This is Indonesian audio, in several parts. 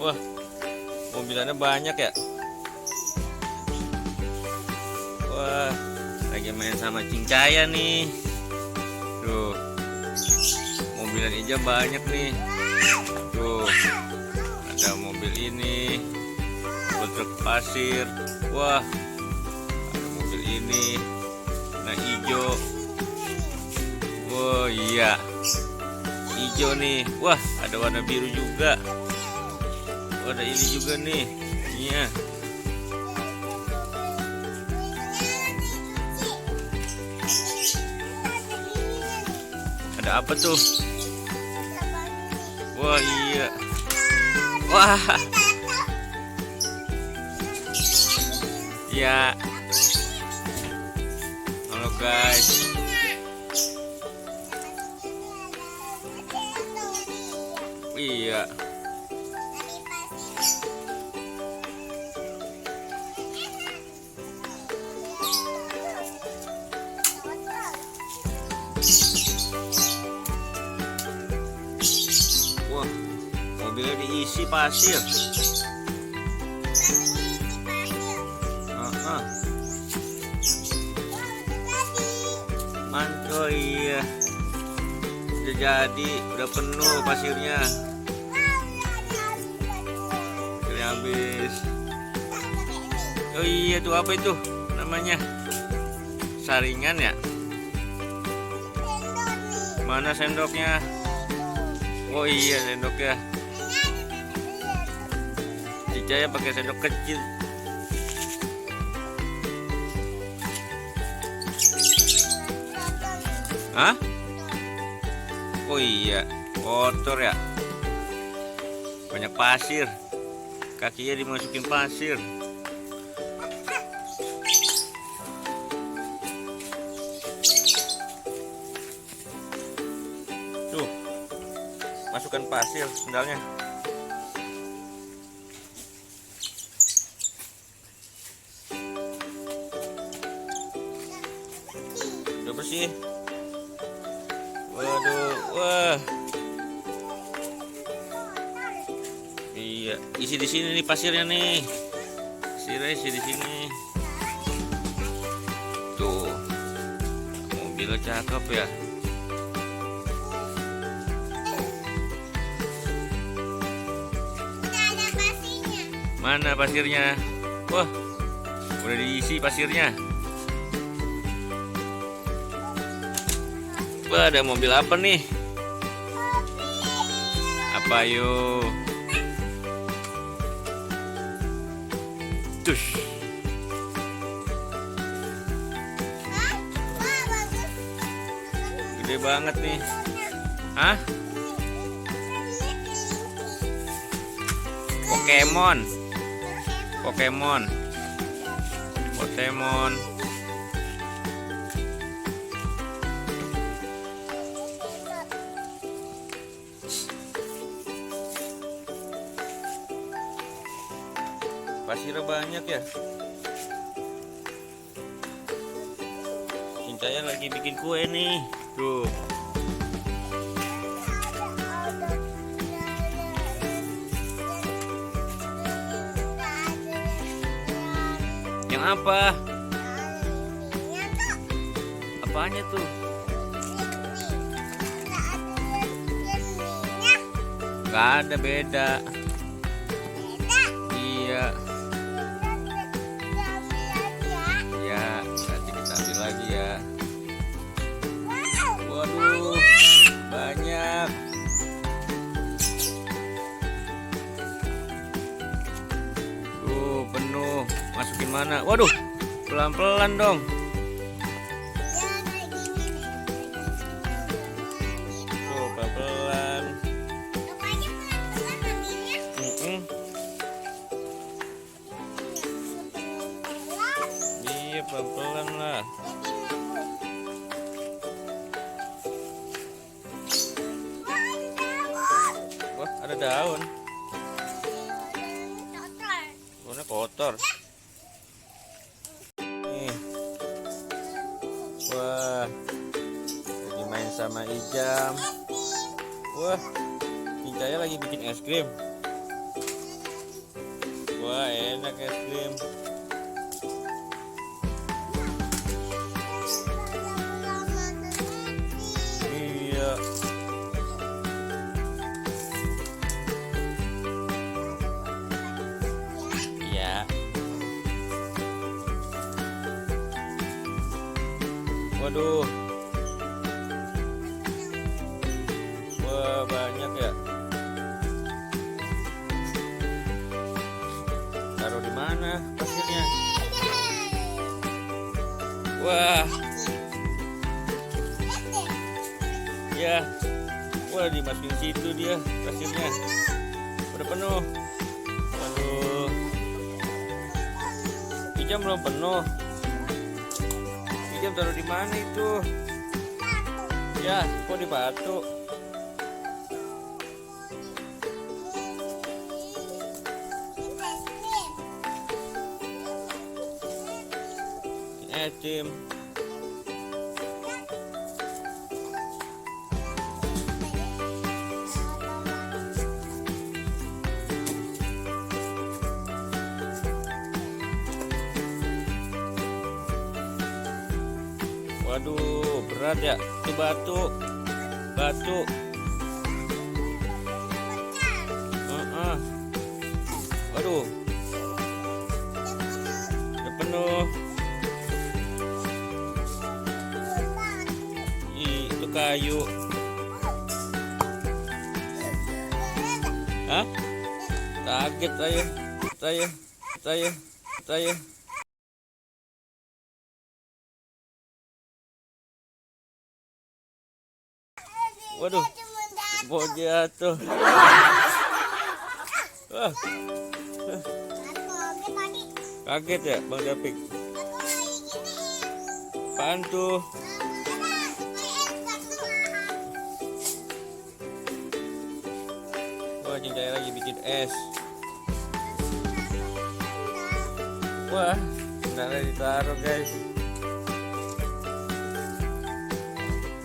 Wah, mobilannya banyak ya. Wah, lagi main sama Cincaya nih. Tuh, mobilan hijau banyak nih. Tuh, ada mobil ini, mobil truk pasir. Wah, ada mobil ini, nah hijau. Wah iya, hijau nih. Wah, ada warna biru juga. Wah, ada ini juga nih. Iya. Ada apa tuh? Wah iya. Wah. Ya. Halo guys. Iya. Wah, mobilnya diisi pasir. Mantap, iya. Udah jadi, udah penuh pasirnya. Pasirnya habis. Oh iya, tuh apa itu namanya? Saringan ya? Mana sendoknya? Oh iya, sendoknya. Cincaya pakai sendok kecil. Hah? Oh iya, kotor ya. Banyak pasir. Kakinya dimasukin pasir. Tuh, masukkan pasir sendalnya. Udah bersih. Waduh, wah. Iya, isi di sini nih pasirnya nih. Pasirnya isi di sini. Tuh, mobilnya cakep ya. Mana pasirnya? Wah, udah diisi pasirnya. Wah, ada mobil apa nih? Apa yuk? Tush. Gede banget nih. Hah? Pokemon. Pokemon. Pokemon. Pasirnya banyak ya. Cincaya lagi bikin kue nih. Tuh. Yang apa? Apanya tuh? Gak ada, beda. Iya. Ya, nanti kita ambil lagi ya. Waduh, banyak. Tuh, penuh. Masukin mana? Waduh, pelan-pelan dong. Tuh, pelan-pelan. Iya, pelan-pelan lah. Wah, ada daun. Daunnya kotor. Nih. Wah, lagi main sama Ijam. Wah, Cincaya lagi bikin es krim. Wah, enak es krim. Iya. Iya. Waduh. Wah, banyak ya. Taruh di mana pasirnya? Wah. Ya. Wah, dimasukin situ dia pasirnya. Udah penuh. Aduh. Ijam belum penuh. Ijam taruh di mana itu? Ya, kok di batu? Tim. Waduh, berat ya itu batu. Waduh, udah penuh. Itu kayu. Hah? Kaget saya. Waduh, mau jatuh. Wah. Kaget ya Bang Japik. Apaan tuh? Wah, ini saya lagi bikin es. Wah, benar ditaruh guys.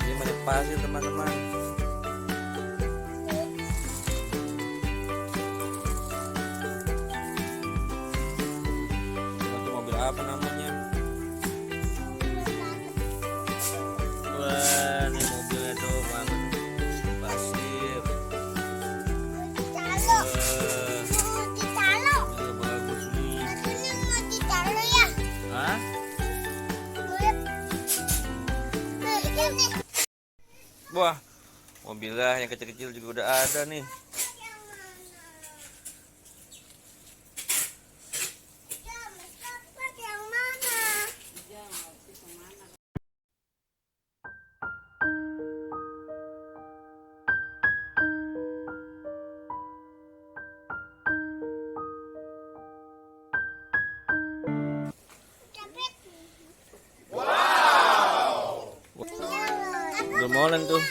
Ini mana pasir teman-teman. Itu mobil apa namanya? Wah, ini mobilnya tuh banget pasir. Wah, mobilnya yang kecil-kecil juga udah ada nih. Udah molen tuh.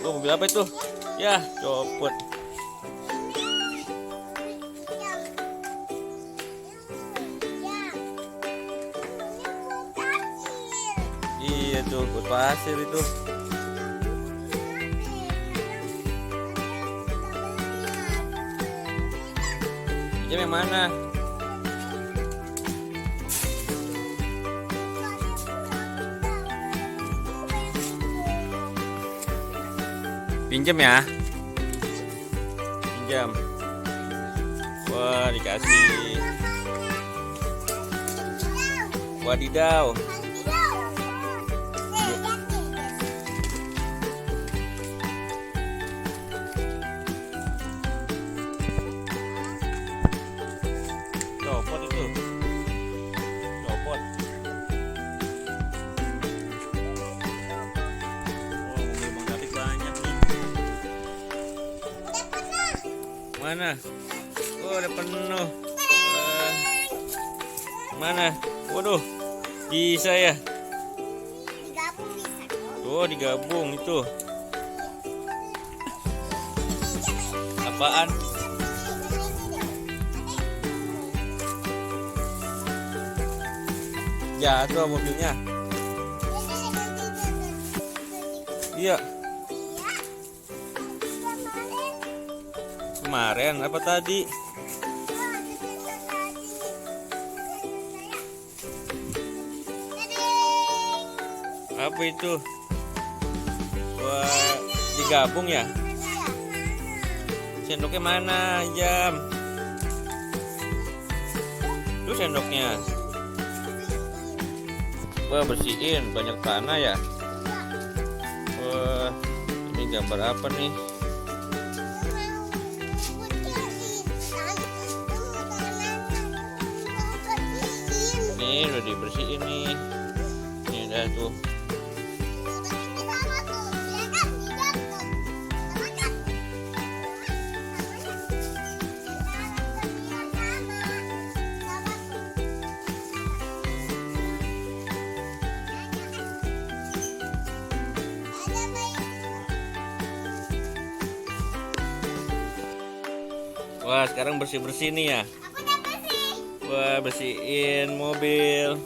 Oh, mobil apa itu? Ya, copot. Iya tuh, buat pasir itu. Jam yang mana? Pinjam ya. Pinjam. Wah, dikasih. Wadidaw. Copot itu. Copot. Oh, mobil Bang David banyak nih. Mana? Oh, udah penuh. Mana? Waduh, bisa ya? Digabung bisa. Oh, digabung itu. Apaan? Jatuh mobilnya. Iya. Kemarin apa tadi? Apa itu? Wah, digabung ya? Sendoknya mana, Jam? Itu sendoknya. Wah, bersihin banyak tanah ya. Wah, ini gambar apa nih? Nih udah dibersihin nih. Ini udah tuh. Wah, sekarang bersih-bersih nih ya. Aku udah bersih. Wah, bersihin mobil.